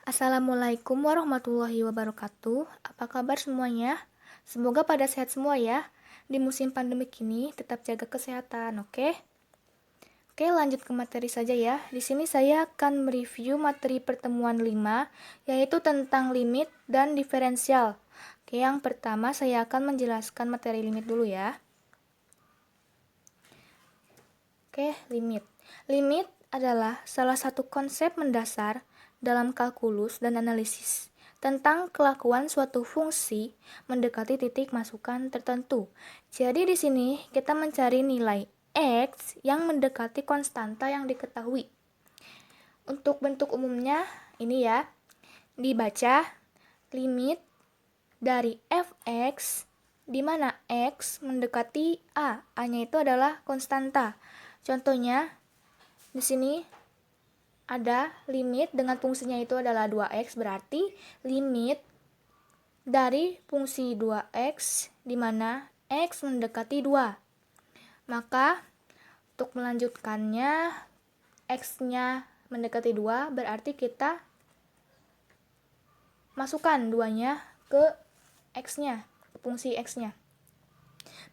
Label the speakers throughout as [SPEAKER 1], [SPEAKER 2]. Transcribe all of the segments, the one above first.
[SPEAKER 1] Assalamualaikum warahmatullahi wabarakatuh. Apa kabar semuanya? Semoga pada sehat semua ya. Di musim pandemik ini tetap jaga kesehatan, oke? Oke, lanjut ke materi saja ya. Di sini saya akan mereview materi pertemuan 5, yaitu tentang limit dan diferensial. Oke, yang pertama saya akan menjelaskan materi limit dulu ya. Oke, limit. Limit adalah salah satu konsep mendasar dalam kalkulus dan analisis tentang kelakuan suatu fungsi mendekati titik masukan tertentu. Jadi di sini kita mencari nilai X yang mendekati konstanta yang diketahui. Untuk bentuk umumnya ini ya, dibaca limit dari fx di mana x mendekati a. A-nya itu adalah konstanta. Contohnya di sini ada limit dengan fungsinya itu adalah 2x, berarti limit dari fungsi 2x di mana x mendekati 2. Maka untuk melanjutkannya x-nya mendekati 2 berarti kita masukkan 2-nya ke x-nya, ke fungsi x-nya.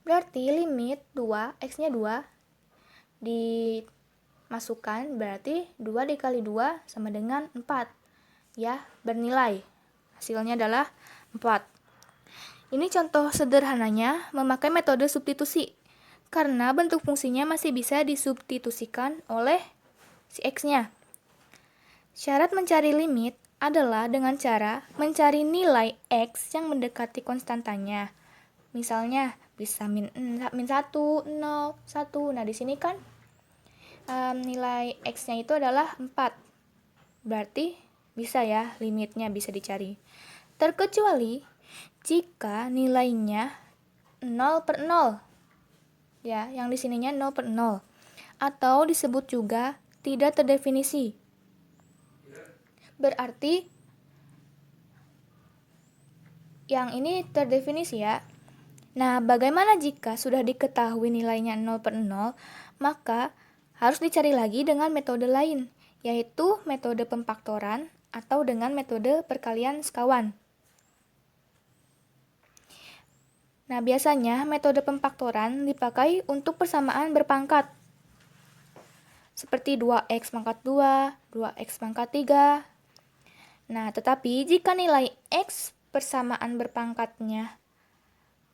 [SPEAKER 1] Berarti limit 2, x-nya 2 dimasukkan, berarti 2 dikali 2 sama dengan 4. Ya, bernilai. Hasilnya adalah 4. Ini contoh sederhananya memakai metode substitusi. Karena bentuk fungsinya masih bisa disubstitusikan oleh si x-nya. Syarat mencari limit adalah dengan cara mencari nilai x yang mendekati konstantanya. Misalnya bisa min 1, 0, 1. Nah, di sini kan nilai x-nya itu adalah 4. Berarti bisa ya, limitnya bisa dicari. Terkecuali jika nilainya 0/0. Ya, yang di sininya 0/0. Atau disebut juga tidak terdefinisi. Berarti yang ini terdefinisi ya. Nah, bagaimana jika sudah diketahui nilainya 0/0, maka harus dicari lagi dengan metode lain, yaitu metode pemfaktoran atau dengan metode perkalian sekawan. Nah, biasanya metode pemfaktoran dipakai untuk persamaan berpangkat. Seperti 2x pangkat 2, 2x pangkat 3. Nah, tetapi jika nilai x persamaan berpangkatnya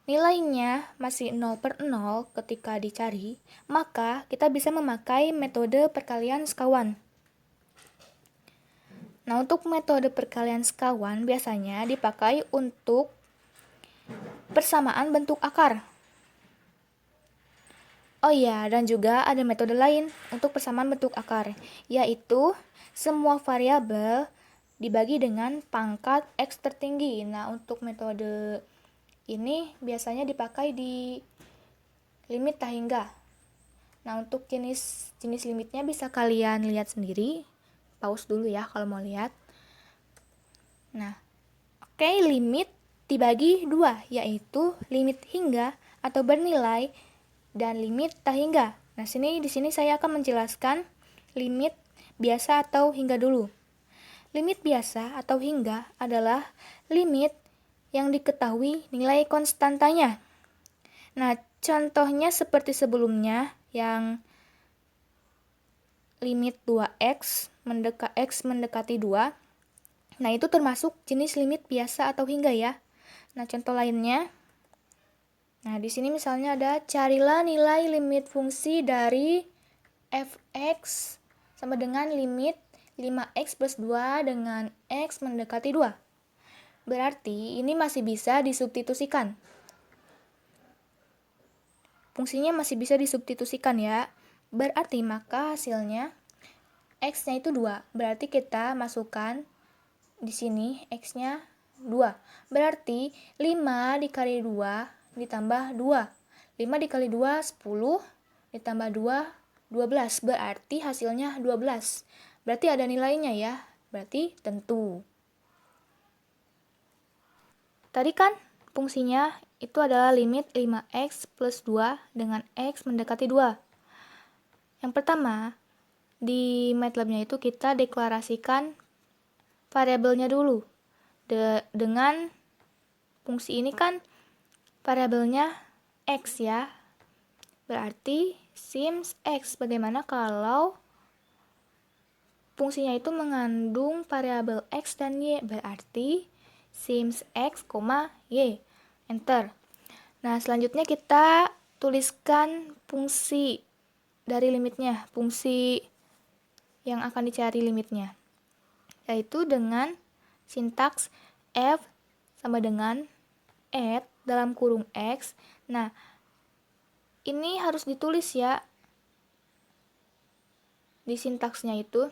[SPEAKER 1] nilainya masih 0/0 ketika dicari, maka kita bisa memakai metode perkalian sekawan. Nah, untuk metode perkalian sekawan biasanya dipakai untuk persamaan bentuk akar. Oh iya, dan juga ada metode lain untuk persamaan bentuk akar, yaitu semua variabel dibagi dengan pangkat x tertinggi. Nah, untuk metode ini biasanya dipakai di limit tak hingga. Nah, untuk jenis limitnya bisa kalian lihat sendiri. Pause dulu ya kalau mau lihat. Nah, oke, limit dibagi 2, yaitu limit hingga atau bernilai dan limit tak hingga. Nah, di sini saya akan menjelaskan limit biasa atau hingga dulu. Limit biasa atau hingga adalah limit yang diketahui nilai konstantanya. Nah, contohnya seperti sebelumnya yang limit 2x mendekati 2. Nah, itu termasuk jenis limit biasa atau hingga ya. Nah, contoh lainnya. Nah, di sini misalnya ada carilah nilai limit fungsi dari fx sama dengan limit 5x plus 2 dengan x mendekati 2. Berarti ini masih bisa disubstitusikan. Fungsinya masih bisa disubstitusikan ya. Berarti maka hasilnya x-nya itu 2. Berarti kita masukkan di sini x-nya 2. Berarti 5 dikali 2 ditambah 2. 5 dikali 2 10 ditambah 2 12. Berarti hasilnya 12. Berarti ada nilainya ya. Berarti tentu. Tadi kan fungsinya itu adalah limit 5x plus 2 dengan x mendekati 2. Yang pertama, di MATLAB-nya itu kita deklarasikan variabelnya dulu. Dengan fungsi ini kan variabelnya X ya. Berarti sims X. Bagaimana kalau fungsinya itu mengandung variabel X dan Y? Berarti sims X, Y. Enter. Nah, selanjutnya kita tuliskan fungsi dari limitnya, fungsi yang akan dicari limitnya, yaitu dengan sintaks f sama dengan add dalam kurung x. Nah, ini harus ditulis ya di sintaksnya itu,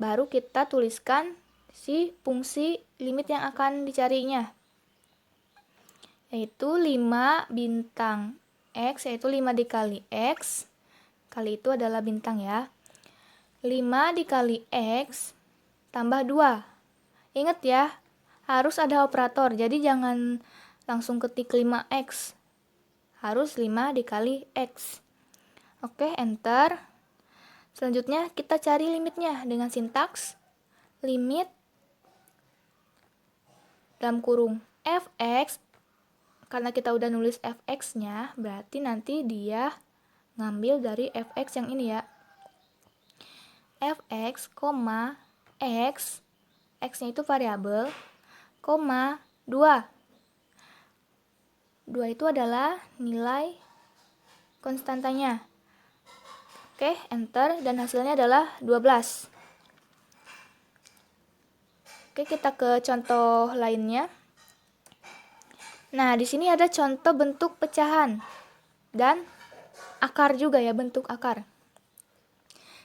[SPEAKER 1] baru kita tuliskan si fungsi limit yang akan dicarinya, yaitu 5 bintang X, yaitu 5 dikali X, kali itu adalah bintang ya. 5 dikali X tambah 2. Ingat ya, harus ada operator, jadi jangan langsung ketik 5X. Harus 5 dikali X. Oke, enter. Selanjutnya kita cari limitnya dengan sintaks limit dalam kurung fx. Karena kita udah nulis fx-nya, berarti nanti dia ngambil dari fx yang ini ya. Fx, x, x-nya itu variabel, 2. 2 itu adalah nilai konstantanya. Oke, enter, dan hasilnya adalah 12. Oke, kita ke contoh lainnya. Nah, di sini ada contoh bentuk pecahan dan akar juga ya, bentuk akar.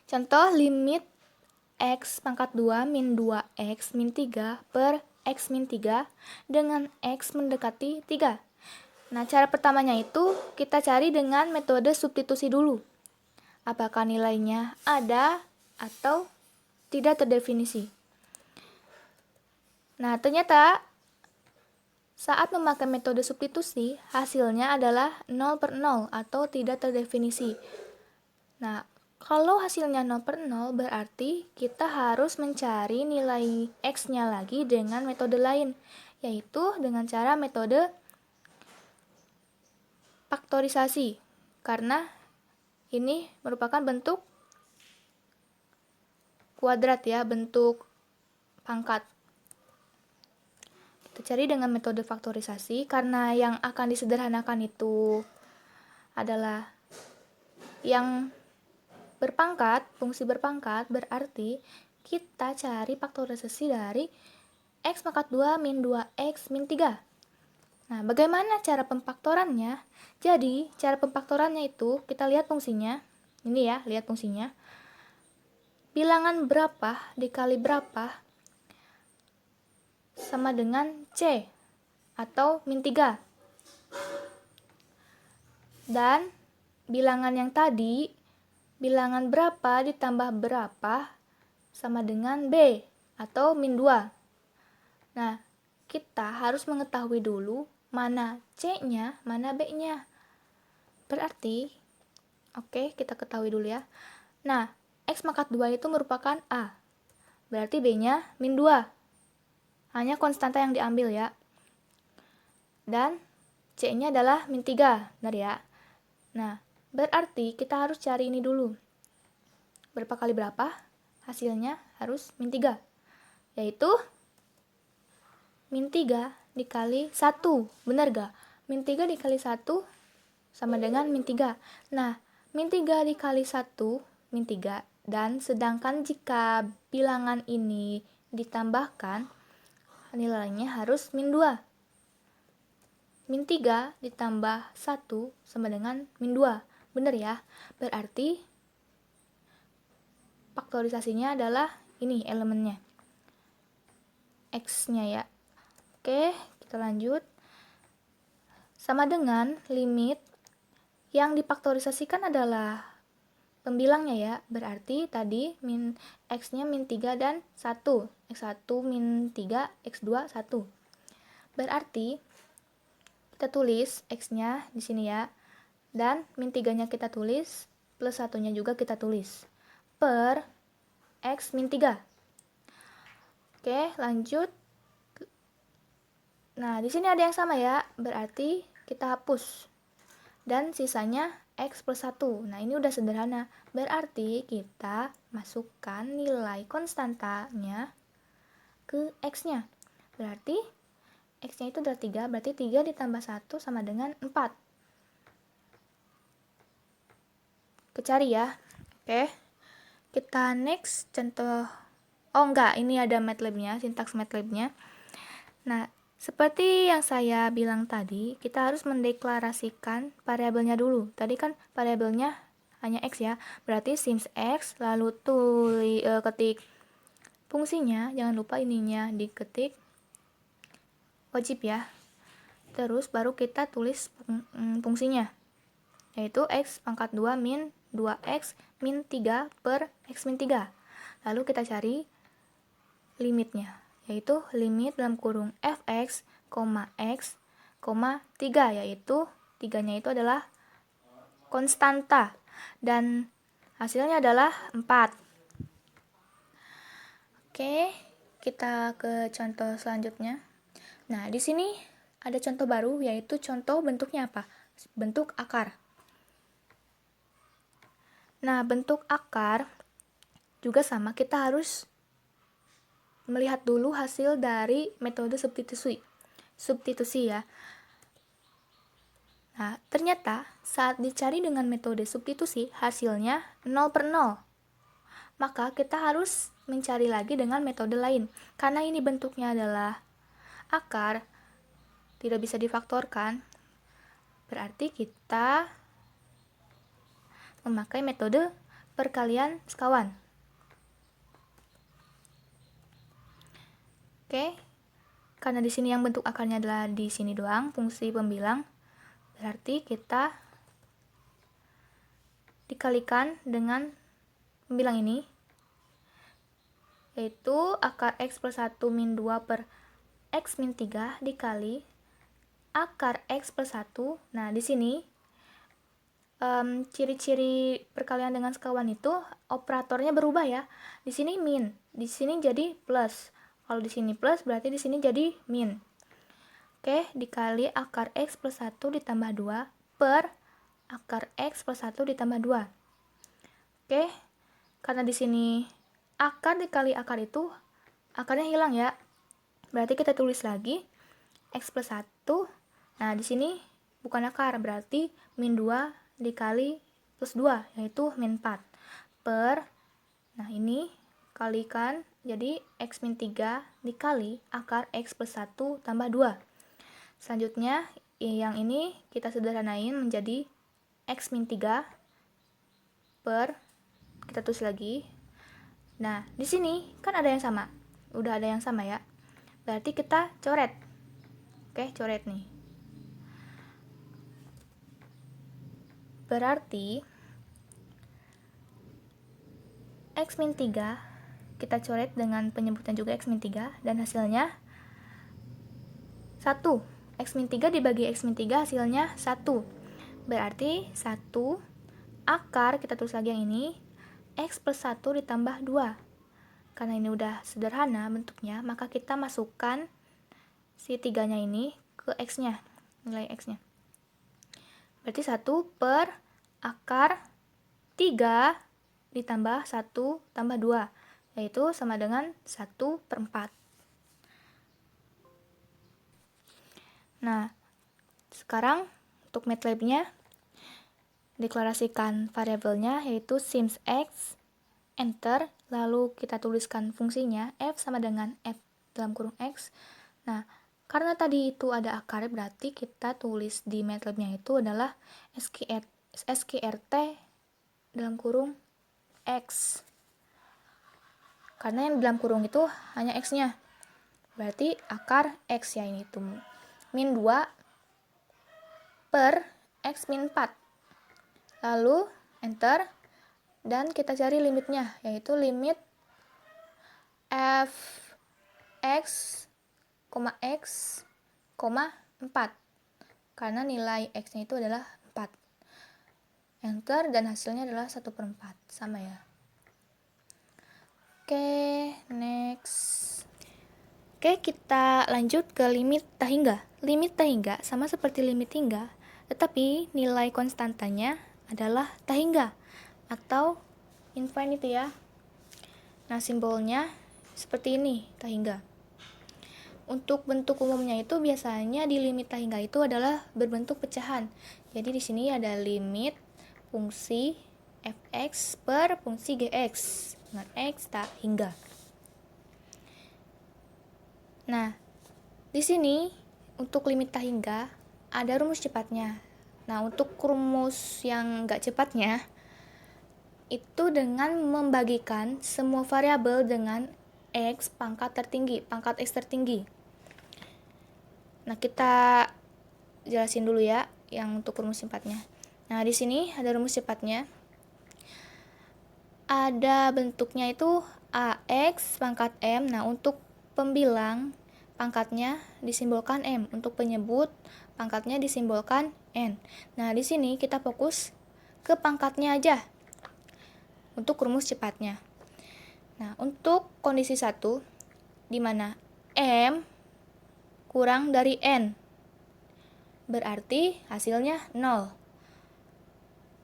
[SPEAKER 1] Contoh limit x pangkat 2 min 2x min 3 per x min 3 dengan x mendekati 3. Nah, cara pertamanya itu kita cari dengan metode substitusi dulu. Apakah nilainya ada atau tidak terdefinisi. Nah, ternyata saat memakai metode substitusi, hasilnya adalah 0/0 atau tidak terdefinisi. Nah, kalau hasilnya 0/0 berarti kita harus mencari nilai x-nya lagi dengan metode lain, yaitu dengan cara metode faktorisasi, karena ini merupakan bentuk kuadrat ya, bentuk pangkat. Kita cari dengan metode faktorisasi, karena yang akan disederhanakan itu adalah yang berpangkat, fungsi berpangkat, berarti kita cari faktorisasi dari x pangkat 2 min 2x min 3. Nah, bagaimana cara pemfaktorannya? Jadi, cara pemfaktorannya itu kita lihat fungsinya. Ini ya, lihat fungsinya. Bilangan berapa dikali berapa sama dengan C atau min 3. Dan bilangan yang tadi, bilangan berapa ditambah berapa sama dengan B atau min 2. Nah, kita harus mengetahui dulu mana C-nya, mana B-nya. Berarti, oke, kita ketahui dulu ya. Nah, x pangkat 2 itu merupakan A. Berarti B-nya min 2. Hanya konstanta yang diambil ya. Dan C-nya adalah min 3, benar ya. Nah, berarti kita harus cari ini dulu. Berapa kali berapa? Hasilnya harus min 3. Yaitu min 3 dikali 1. Benar gak? Min 3 dikali 1 sama dengan min 3. Nah, min 3 dikali 1, min 3. Dan sedangkan jika bilangan ini ditambahkan, nilainya harus min 2. Min 3 ditambah 1 sama dengan min 2. Benar ya? Berarti faktorisasinya adalah ini elemennya. X-nya ya. Oke, kita lanjut. Sama dengan limit yang difaktorisasikan adalah pembilangnya ya. Berarti tadi min X-nya min 3 dan 1. X1 min 3, X2 1. Berarti kita tulis X-nya di sini ya. Dan min 3-nya kita tulis, plus 1-nya juga kita tulis. Per X min 3. Oke, lanjut. Nah, di sini ada yang sama ya, berarti kita hapus. Dan sisanya X plus 1. Nah, ini udah sederhana. Berarti kita masukkan nilai konstantanya ke X-nya. Berarti X-nya itu adalah 3, berarti 3 ditambah 1 sama dengan 4. Kecari ya. Oke. Kita next contoh. Oh enggak, ini ada MATLAB-nya, sintaks MATLAB-nya. Nah, seperti yang saya bilang tadi, kita harus mendeklarasikan variabelnya dulu. Tadi kan variabelnya hanya X ya. Berarti sims X, lalu ketik fungsinya, jangan lupa ininya diketik. Wajib ya. Terus baru kita tulis fungsinya, yaitu X pangkat 2 min 2X min 3 per X min 3. Lalu kita cari limitnya, yaitu limit dalam kurung fx, x, 3, yaitu 3-nya itu adalah konstanta dan hasilnya adalah 4. Oke, kita ke contoh selanjutnya. Nah, di sini ada contoh baru, yaitu contoh bentuknya apa? Bentuk akar. Nah, bentuk akar juga sama, kita harus melihat dulu hasil dari metode substitusi ya. Nah, ternyata saat dicari dengan metode substitusi, hasilnya 0 per 0. Maka kita harus mencari lagi dengan metode lain. Karena ini bentuknya adalah akar, tidak bisa difaktorkan, berarti kita memakai metode perkalian sekawan. Oke, karena di sini yang bentuk akarnya adalah di sini doang, fungsi pembilang, berarti kita dikalikan dengan pembilang ini, yaitu akar X plus 1 min 2 per X min 3 dikali akar X plus 1. Nah, di sini ciri-ciri perkalian dengan sekawan itu operatornya berubah ya. Di sini min, di sini jadi plus. Kalau di sini plus berarti di sini jadi min. Oke, dikali akar X plus 1 ditambah 2 per akar X plus 1 ditambah 2. Oke, karena di sini akar dikali akar itu akarnya hilang ya. Berarti kita tulis lagi X plus 1. Nah, di sini bukan akar, berarti min 2 dikali plus 2, yaitu min 4 per, nah ini kalikan, jadi X min 3 dikali akar X plus 1 tambah 2. Selanjutnya, yang ini kita sederhanain menjadi X min 3 per, kita tulis lagi. Nah, di sini kan ada yang sama, udah ada yang sama ya, berarti kita coret. Oke, coret nih. Berarti X min 3 kita coret dengan penyebutan juga X min 3 dan hasilnya 1. X min 3 dibagi X min 3 hasilnya 1. Berarti 1 akar, kita tulis lagi yang ini, X plus 1 ditambah 2. Karena ini udah sederhana bentuknya, maka kita masukkan si 3-nya ini ke X-nya, nilai X-nya. Berarti 1 per akar 3 ditambah 1 tambah 2, yaitu sama dengan 1 per 4. Nah, sekarang untuk MATLAB-nya, deklarasikan variabelnya yaitu sims X, enter, lalu kita tuliskan fungsinya F sama dengan F dalam kurung X. Nah, karena tadi itu ada akar, berarti kita tulis di MATLAB-nya itu adalah SQRT dalam kurung X. Karena yang dalam kurung itu hanya X-nya. Berarti akar X ya, ini tuh min 2 per X min 4. Lalu enter dan kita cari limitnya, yaitu limit f x, x, 4, karena nilai x-nya itu adalah 4. Enter dan hasilnya adalah 1 per 4, sama ya. Oke, next. Oke, kita lanjut ke limit tak hingga. Limit tak hingga sama seperti limit hingga, tetapi nilai konstantanya adalah tak hingga atau infinity ya. Nah, simbolnya seperti ini, tak hingga. Untuk bentuk umumnya itu biasanya di limit tak hingga itu adalah berbentuk pecahan. Jadi di sini ada limit fungsi fx per fungsi gx dengan x tak hingga. Nah, di sini untuk limit tak hingga ada rumus cepatnya. Nah, untuk rumus yang nggak cepatnya itu dengan membagikan semua variabel dengan x pangkat tertinggi, pangkat x tertinggi. Nah, kita jelasin dulu ya yang untuk rumus cepatnya. Nah, di sini ada rumus cepatnya. Ada bentuknya itu ax pangkat m. Nah, untuk pembilang pangkatnya disimbolkan m, untuk penyebut pangkatnya disimbolkan n. Nah, di sini kita fokus ke pangkatnya aja untuk rumus cepatnya. Nah, untuk kondisi 1 di mana m kurang dari n, berarti hasilnya 0.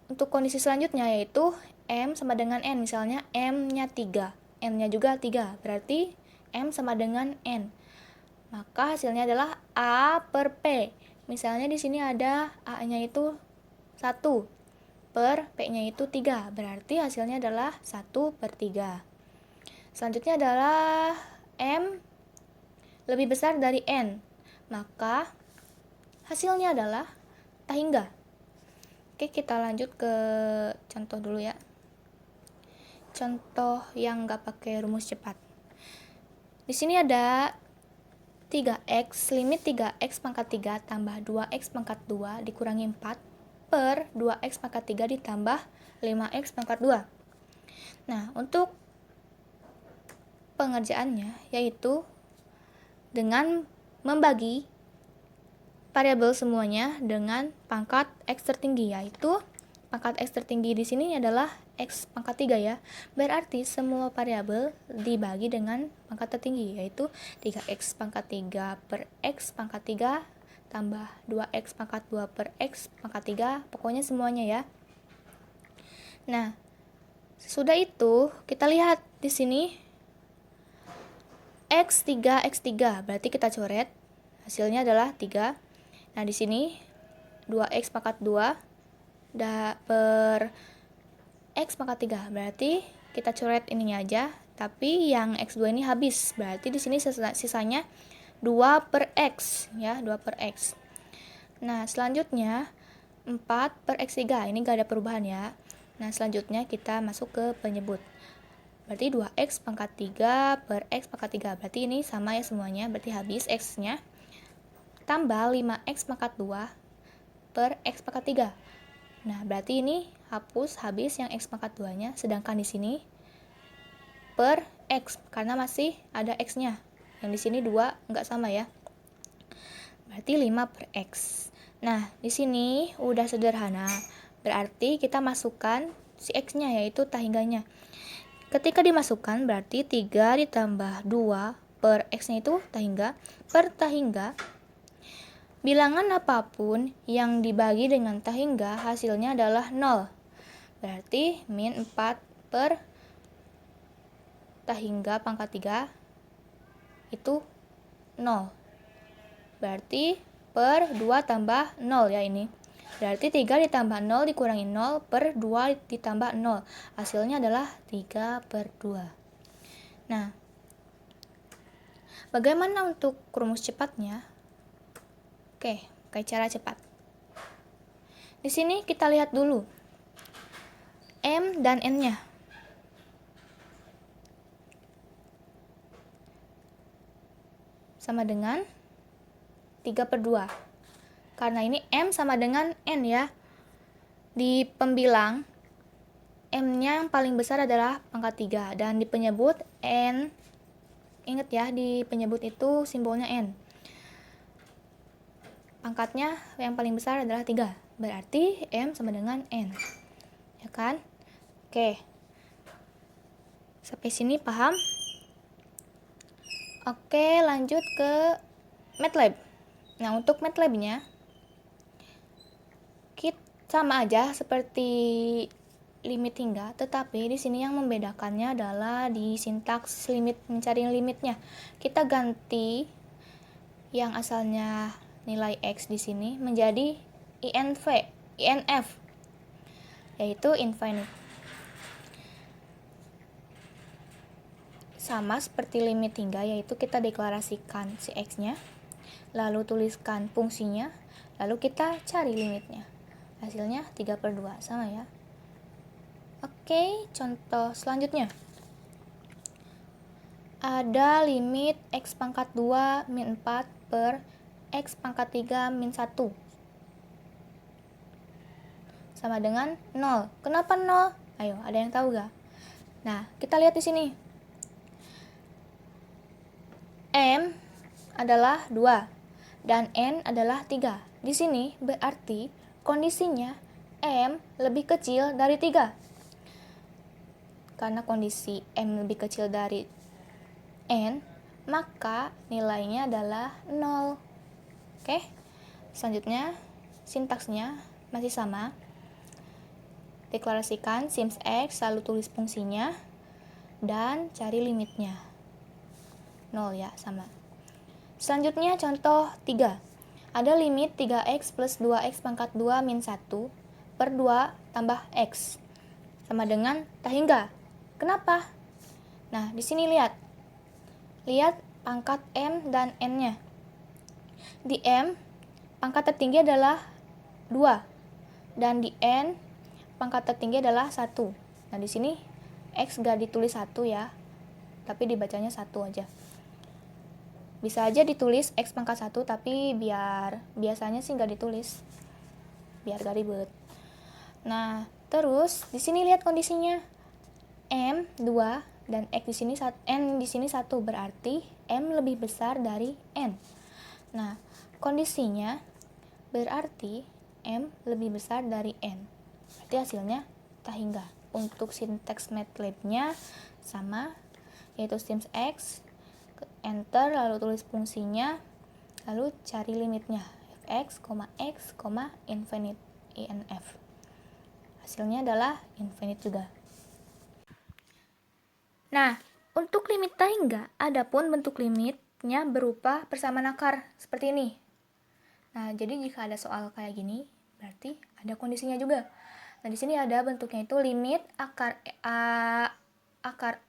[SPEAKER 1] Untuk kondisi selanjutnya yaitu m sama dengan n, misalnya m-nya 3, n-nya juga 3, berarti m sama dengan n. Maka hasilnya adalah a per p. Misalnya di sini ada a-nya itu 1 per p-nya itu 3, berarti hasilnya adalah 1 per 3. Selanjutnya adalah m lebih besar dari n, maka hasilnya adalah tak hingga. Oke, kita lanjut ke contoh dulu ya. Contoh yang nggak pakai rumus cepat. Di sini ada 3x, limit 3x pangkat 3 tambah 2x pangkat 2 dikurangi 4 per 2x pangkat 3 ditambah 5x pangkat 2. Nah, untuk pengerjaannya yaitu dengan membagi variabel semuanya dengan pangkat x tertinggi, yaitu pangkat x tertinggi di sini adalah x pangkat 3 ya. Berarti semua variabel dibagi dengan pangkat tertinggi, yaitu 3x pangkat 3 per x pangkat 3 tambah 2x pangkat 2 per x pangkat 3, pokoknya semuanya ya. Nah, sesudah itu kita lihat di sini x3 berarti kita coret, hasilnya adalah 3. Nah, di sini 2x pangkat 2 per x pangkat 3, berarti kita coret ininya aja, tapi yang x2 ini habis, berarti di sini sisanya 2 per x ya, 2 per x. Nah, selanjutnya 4 per x3, ini gak ada perubahan ya. Nah, selanjutnya kita masuk ke penyebut, berarti 2x pangkat 3 per x pangkat 3, berarti ini sama ya semuanya, berarti habis x nya, tambah 5x pangkat 2 per x pangkat 3. Nah, berarti ini hapus habis yang x pangkat 2 nya, sedangkan di sini per x karena masih ada x nya, yang di sini 2 nggak sama ya, berarti 5 per x. Nah, di sini udah sederhana, berarti kita masukkan si x nya yaitu tak hingganya. Ketika dimasukkan berarti 3 ditambah 2 per x nya itu tak hingga per tak hingga. Bilangan apapun yang dibagi dengan tak hingga hasilnya adalah 0. Berarti min 4 per tak hingga pangkat 3 itu 0. Berarti per 2 tambah 0 ya ini. Berarti 3 ditambah 0 dikurangi 0 per 2 ditambah 0. Hasilnya adalah 3 per 2. Nah, bagaimana untuk rumus cepatnya? Oke, kayak cara cepat. Di sini kita lihat dulu m dan n-nya. Sama dengan 3 per 2. Karena ini m sama dengan n ya. Di pembilang m-nya yang paling besar adalah pangkat 3 dan di penyebut n, ingat ya, di penyebut itu simbolnya n. Pangkatnya yang paling besar adalah 3, berarti m sama dengan n, ya kan? Oke, sampai sini paham? Oke, lanjut ke MATLAB. Nah, untuk MATLAB-nya sama aja seperti limit hingga, tetapi di sini yang membedakannya adalah di sintaks limit, mencari limitnya. Kita ganti yang asalnya nilai X di sini menjadi INF, yaitu infinite. Sama seperti limit hingga, yaitu kita deklarasikan si X-nya, lalu tuliskan fungsinya, lalu kita cari limitnya. Hasilnya 3/2, sama ya. Oke, contoh selanjutnya. Ada limit X pangkat 2 min 4 per X pangkat 3 min 1 sama dengan 0. Kenapa 0? Ayo, ada yang tahu gak? Nah, kita lihat di sini. M adalah 2 dan N adalah 3. Di sini berarti kondisinya M lebih kecil dari 3. Karena kondisi M lebih kecil dari N, maka nilainya adalah 0. Oke, selanjutnya sintaksnya masih sama. Deklarasikan sims X, lalu tulis fungsinya, dan cari limitnya. 0 ya, sama. Selanjutnya contoh 3. Ada limit 3x plus 2x pangkat 2 min 1 per 2 tambah x sama dengan tak hingga. Kenapa? Nah, di sini lihat pangkat M dan N-nya. Di M, pangkat tertinggi adalah 2. Dan di N, pangkat tertinggi adalah 1. Nah, di sini X gak ditulis 1 ya, tapi dibacanya 1 aja. Bisa aja ditulis X pangkat 1, tapi biasanya sih gak ditulis, biar gak ribet. Nah, terus di sini lihat kondisinya. M 2 dan X di sini N di sini 1, berarti M lebih besar dari N. Nah, kondisinya berarti M lebih besar dari N. Berarti hasilnya tak hingga. Untuk sintaks MATLAB-nya sama, yaitu sims X, enter, lalu tulis fungsinya, lalu cari limitnya fx, x, infinite, INF. Hasilnya adalah infinite juga. Nah, untuk limit tak hingga, adapun bentuk limitnya berupa persamaan akar seperti ini. Nah, jadi jika ada soal kayak gini, berarti ada kondisinya juga. Nah, di sini ada bentuknya itu limit akar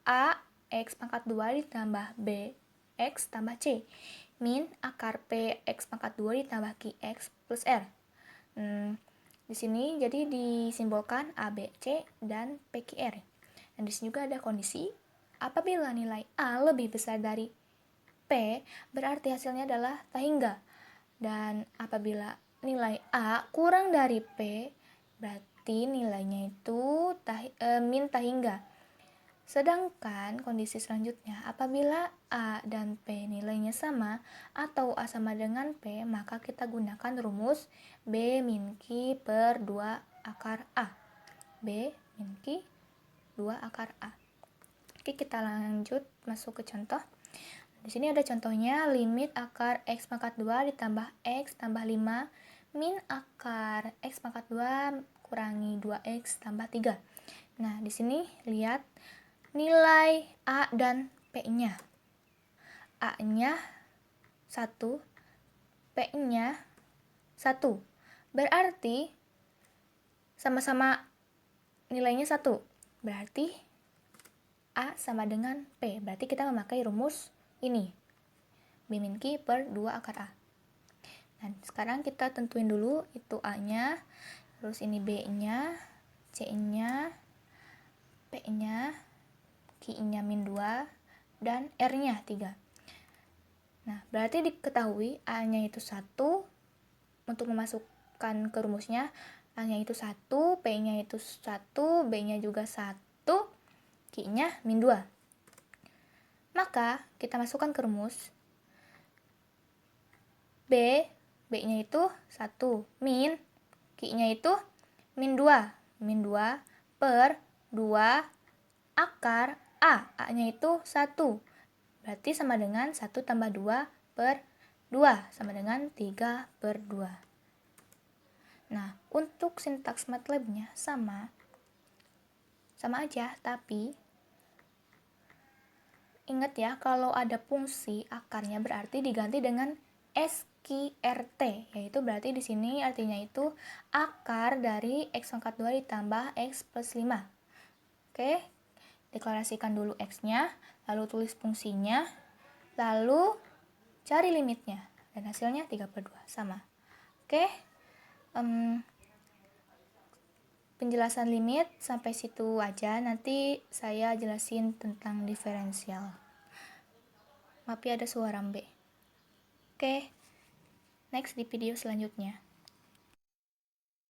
[SPEAKER 1] A X pangkat 2 ditambah B X tambah C min akar P X pangkat 2 ditambah Q X plus R. Di sini jadi disimbolkan A, B, C, dan P, Q, R. Dan di sini juga ada kondisi apabila nilai A lebih besar dari P, berarti hasilnya adalah tak hingga. Dan apabila nilai A kurang dari P, berarti nilainya itu min tak hingga. Sedangkan kondisi selanjutnya, apabila A dan P nilainya sama atau A sama dengan P, maka kita gunakan rumus B min Q per 2 akar A. B min Q 2 akar A. Oke, kita lanjut masuk ke contoh. Di sini ada contohnya, limit akar X pangkat 2 ditambah X tambah 5 min akar X pangkat 2 kurangi 2X tambah 3. Nah, di sini lihat nilai A dan P-nya. A-nya 1, P-nya 1. Berarti sama-sama nilainya 1. Berarti A sama dengan P. Berarti kita memakai rumus ini. B min Q per 2 akar A. Nah, sekarang kita tentuin dulu itu A-nya, terus ini B-nya, C-nya, P-nya, Q-nya min 2, dan R-nya 3. Nah, berarti diketahui A-nya itu 1. Untuk memasukkan ke rumusnya, A-nya itu 1, P-nya itu 1, B-nya juga 1, Q-nya min 2. Maka kita masukkan ke rumus B-nya itu 1, min Q-nya itu min 2. Min 2 per 2 akar A. A-nya itu 1. Berarti sama dengan 1 tambah 2 per 2, sama dengan 3 per 2. Nah, untuk sintaks MATLAB-nya sama aja, tapi ingat ya, kalau ada fungsi akarnya berarti diganti dengan SQRT, yaitu berarti di sini artinya itu akar dari X pangkat 2 ditambah X plus 5. Oke, deklarasikan dulu X-nya, lalu tulis fungsinya, lalu cari limitnya, dan hasilnya 3 per 2, sama. Oke, penjelasan limit sampai situ aja, nanti saya jelasin tentang diferensial. Maaf ya ada suara mbe. Oke, next di video selanjutnya.